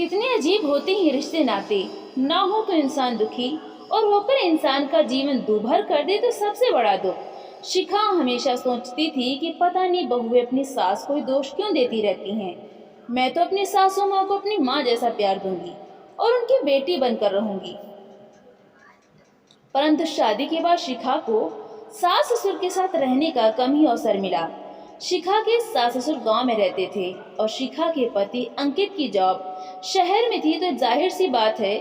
कितने अजीब होते हैं रिश्ते नाते। ना हो तो इंसान दुखी और होकर इंसान का जीवन दूभर कर दे तो सबसे बड़ा दुख। शिखा हमेशा सोचती थी कि पता नहीं बहुएं अपनी सास को ही दोष क्यों देती रहती हैं। मैं तो अपनी सासू माँ को अपनी माँ जैसा प्यार दूंगी और उनकी बेटी बनकर रहूंगी। परंतु शादी के बाद शिखा को सास ससुर के साथ रहने का कम ही अवसर मिला। शिखा के सास ससुर गांव में रहते थे और शिखा के पति अंकित की जॉब शहर में थी, तो जाहिर सी बात है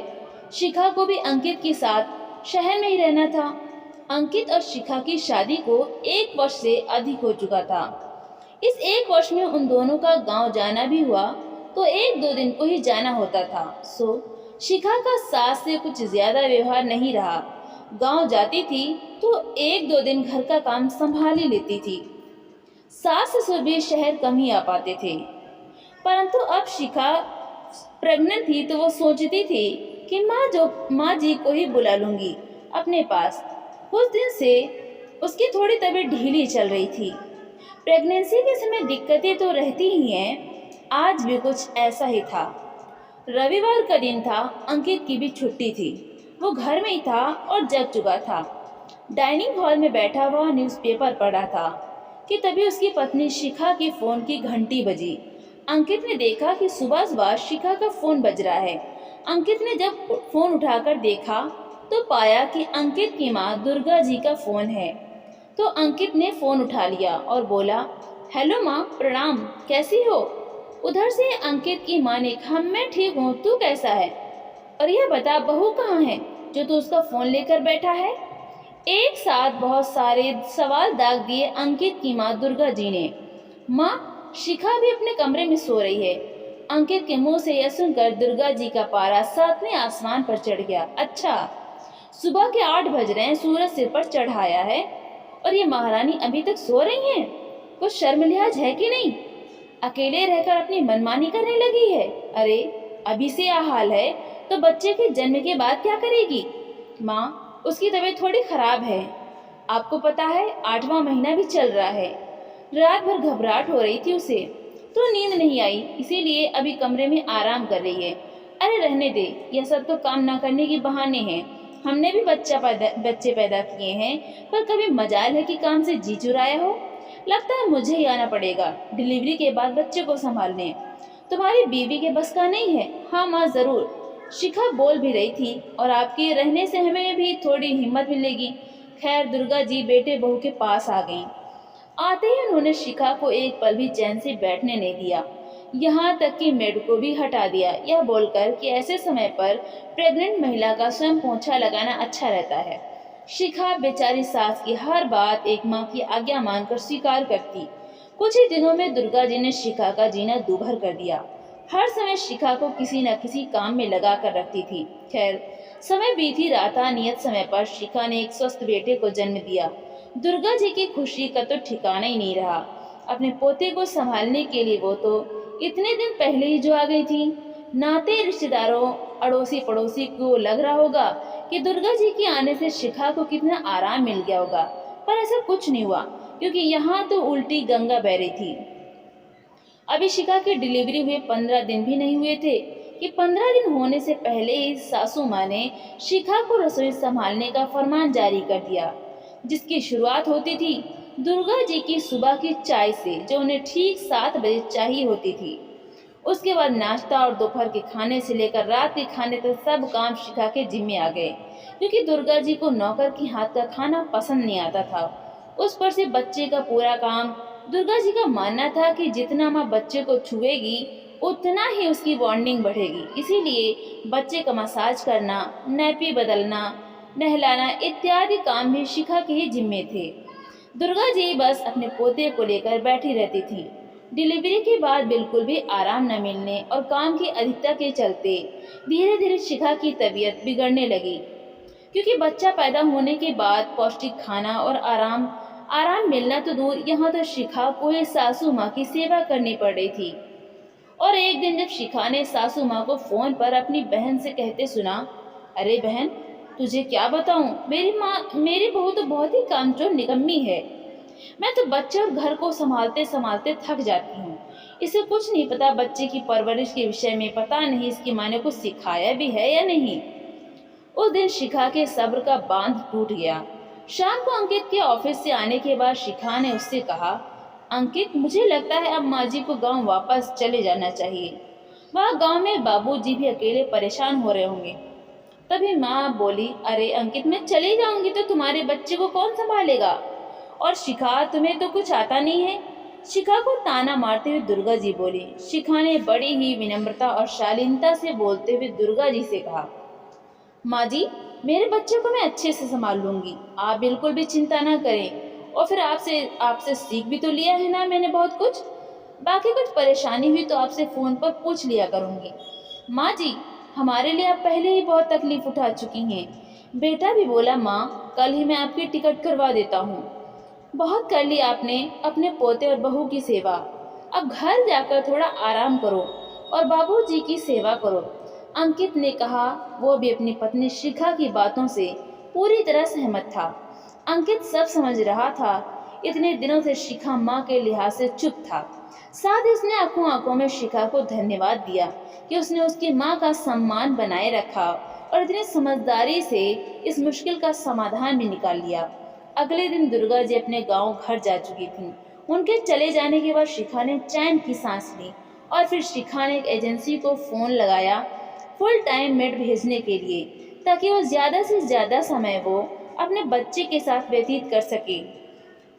शिखा को भी अंकित के साथ शहर में ही रहना था। अंकित और शिखा की शादी को 1 वर्ष से अधिक हो चुका था। इस 1 वर्ष में उन दोनों का गांव जाना भी हुआ तो 1-2 दिन को ही जाना होता था। सो शिखा का सास से कुछ ज्यादा व्यवहार नहीं रहा। गांव जाती थी तो 1-2 दिन घर का काम संभाल ही लेती थी। सास ससुर भी शहर कम ही आ पाते थे। परंतु अब शिखा प्रेग्नेंट थी तो वो सोचती थी कि माँ जी को ही बुला लूंगी अपने पास। कुछ दिन से उसकी थोड़ी तबीयत ढीली चल रही थी। प्रेगनेंसी के समय दिक्कतें तो रहती ही हैं, आज भी कुछ ऐसा ही था। रविवार का दिन था, अंकित की भी छुट्टी थी। वो घर में ही था और जग चुका था। डाइनिंग हॉल में बैठा हुआ न्यूज़पेपर पढ़ रहा था कि तभी उसकी पत्नी शिखा की फोन की घंटी बजी। अंकित ने देखा कि सुबह सुबह शिखा का फोन बज रहा है। अंकित ने जब फोन उठाकर देखा तो पाया कि अंकित की माँ दुर्गा जी का फोन है। तो अंकित ने फोन उठा लिया और बोला, हेलो माँ, प्रणाम, कैसी हो? उधर से अंकित की माँ ने कहा, मैं ठीक हूँ, तू कैसा है? और यह बता, बहू कहाँ है जो तू उसका फोन लेकर बैठा है? एक साथ बहुत सारे सवाल दाग दिए अंकित की माँ दुर्गा जी ने। माँ, शिखा भी अपने कमरे में सो रही है। अंकित के मुंह से यह सुनकर दुर्गा जी का पारा 7वें आसमान पर चढ़ गया। अच्छा, सुबह के 8 बज रहे हैं, सूरज सिर पर चढ़ाया है और ये महारानी अभी तक सो रही हैं? कुछ शर्म लिहाज है कि नहीं? अकेले रहकर अपनी मनमानी करने लगी है। अरे, अभी से यह हाल है तो बच्चे के जन्म के बाद क्या करेगी? माँ, उसकी तबीयत थोड़ी खराब है। आपको पता है 8वां महीना भी चल रहा है। रात भर घबराहट हो रही थी उसे, तो नींद नहीं आई, इसीलिए अभी कमरे में आराम कर रही है। अरे रहने दे, यह सब तो काम ना करने के बहाने हैं। हमने भी बच्चे पैदा किए हैं, पर कभी मजाल है कि काम से जी चुराया हो? लगता है मुझे ही आना पड़ेगा डिलीवरी के बाद बच्चे को संभालने। तुम्हारी बीवी के बस का नहीं है। हाँ माँ, जरूर, शिखा बोल भी रही थी, और आपके रहने से हमें भी थोड़ी हिम्मत मिलेगी। खैर, दुर्गा जी बेटे बहू के पास आ गईं। आते ही उन्होंने शिखा को एक पल भी चैन से बैठने नहीं दिया, यहाँ तक कि मेड को भी हटा दिया, यह बोलकर कि ऐसे समय पर प्रेग्नेंट महिला का स्वयं पोंछा लगाना अच्छा रहता है। शिखा बेचारी सास की हर बात एक माँ की आज्ञा मानकर स्वीकार करती। कुछ ही दिनों में दुर्गा जी ने शिखा का जीना दूभर कर दिया। हर समय शिखा को किसी न किसी काम में लगा कर रखती थी। खैर, समय बीती रहा था। नियत समय पर शिखा ने एक स्वस्थ बेटे को जन्म दिया। दुर्गा जी की खुशी का तो ठिकाना ही नहीं रहा। अपने पोते को संभालने के लिए वो तो इतने दिन पहले ही जो आ गई थी। नाते रिश्तेदारों, अड़ोसी पड़ोसी को लग रहा होगा कि दुर्गा जी के आने से शिखा को कितना आराम मिल गया होगा, पर ऐसा कुछ नहीं हुआ, क्योंकि यहाँ तो उल्टी गंगा बह रही थी। अभी शिखा की डिलीवरी हुए 15 दिन भी नहीं हुए थे कि 15 दिन होने से पहले ही सासू माँ ने शिखा को रसोई संभालने का फरमान जारी कर दिया, जिसकी शुरुआत होती थी दुर्गा जी की सुबह की चाय से, जो उन्हें ठीक 7 बजे चाहिए होती थी। उसके बाद नाश्ता और दोपहर के खाने से लेकर रात के खाने तक सब काम शिखा के जिम्मे आ गए, क्योंकि दुर्गा जी को नौकर के हाथ का खाना पसंद नहीं आता था। उस पर से बच्चे का पूरा काम। दुर्गा जी का मानना था कि जितना माँ बच्चे को छुएगी उतना ही उसकी बॉन्डिंग बढ़ेगी, इसीलिए बच्चे का मसाज करना, नैपी बदलना, नहलाना इत्यादि काम भी शिखा के ही जिम्मे थे। दुर्गा जी बस अपने पोते को लेकर बैठी रहती थी। डिलीवरी के बाद बिल्कुल भी आराम न मिलने और काम की अधिकता के चलते धीरे धीरे शिखा की तबीयत बिगड़ने लगी, क्योंकि बच्चा पैदा होने के बाद पौष्टिक खाना और आराम मिलना तो दूर, यहाँ तो शिखा को ही सासू माँ की सेवा करनी पड़ रही थी। और एक दिन जब शिखा ने सासू माँ को फोन पर अपनी बहन से कहते सुना, अरे बहन, तुझे क्या बताऊं, मेरी बहू तो बहुत ही कामचोर निकम्मी है। मैं तो बच्चे और घर को संभालते संभालते थक जाती हूँ। इसे कुछ नहीं पता बच्चे की परवरिश के विषय में, पता नहीं इसकी माँ ने कुछ सिखाया भी है या नहीं। उस दिन शिखा के सब्र का बांध टूट गया। शाम को अंकित के ऑफिस से आने के बाद शिखा ने उससे कहा, अंकित, मुझे लगता है अब माँ जी को गाँव वापस चले जाना चाहिए। वह गाँव में बाबूजी भी अकेले परेशान हो रहे होंगे। तभी माँ बोली, अरे अंकित, मैं चली जाऊंगी तो तुम्हारे बच्चे को कौन संभालेगा? और शिखा, तुम्हें तो कुछ आता नहीं है। शिखा को ताना मारते हुए दुर्गा जी बोली। शिखा ने बड़ी ही विनम्रता और शालीनता से बोलते हुए दुर्गा जी से कहा, माँ जी, मेरे बच्चे को मैं अच्छे से संभाल लूंगी, आप बिल्कुल भी चिंता ना करें। और फिर आपसे सीख भी तो लिया है ना मैंने बहुत कुछ। बाकी कुछ परेशानी हुई तो आपसे फ़ोन पर पूछ लिया करूंगी। माँ जी, हमारे लिए आप पहले ही बहुत तकलीफ उठा चुकी हैं। बेटा भी बोला, माँ, कल ही मैं आपकी टिकट करवा देता हूँ। बहुत कर ली आपने अपने पोते और बहू की सेवा। अब घर जाकर थोड़ा आराम करो और बाबूजी की सेवा करो। अंकित ने कहा। वो भी अपनी पत्नी शिखा की बातों से पूरी तरह सहमत था। अंकित सब समझ रहा था। इतने दिनों से शिखा माँ के लिहाज से चुप था। साथ ही उसने आंखों आंखों में शिखा को धन्यवाद दिया कि उसने उसकी माँ का सम्मान बनाए रखा और इतनी समझदारी से इस मुश्किल का समाधान भी निकाल लिया। अगले दिन दुर्गा जी अपने गांव घर जा चुकी थीं। उनके चले जाने के बाद शिखा ने चैन की सांस ली और फिर शिखा ने एक एजेंसी को फ़ोन लगाया फुल टाइम मेड भेजने के लिए, ताकि वो ज़्यादा से ज़्यादा समय वो अपने बच्चे के साथ व्यतीत कर सके।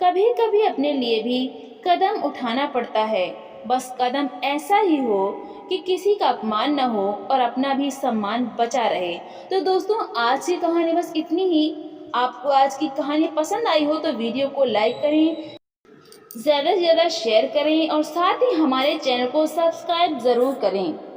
कभी कभी अपने लिए भी कदम उठाना पड़ता है, बस कदम ऐसा ही हो कि किसी का अपमान न हो और अपना भी सम्मान बचा रहे। तो दोस्तों, आज की कहानी बस इतनी ही। आपको आज की कहानी पसंद आई हो तो वीडियो को लाइक करें, ज़्यादा से ज़्यादा शेयर करें और साथ ही हमारे चैनल को सब्सक्राइब ज़रूर करें।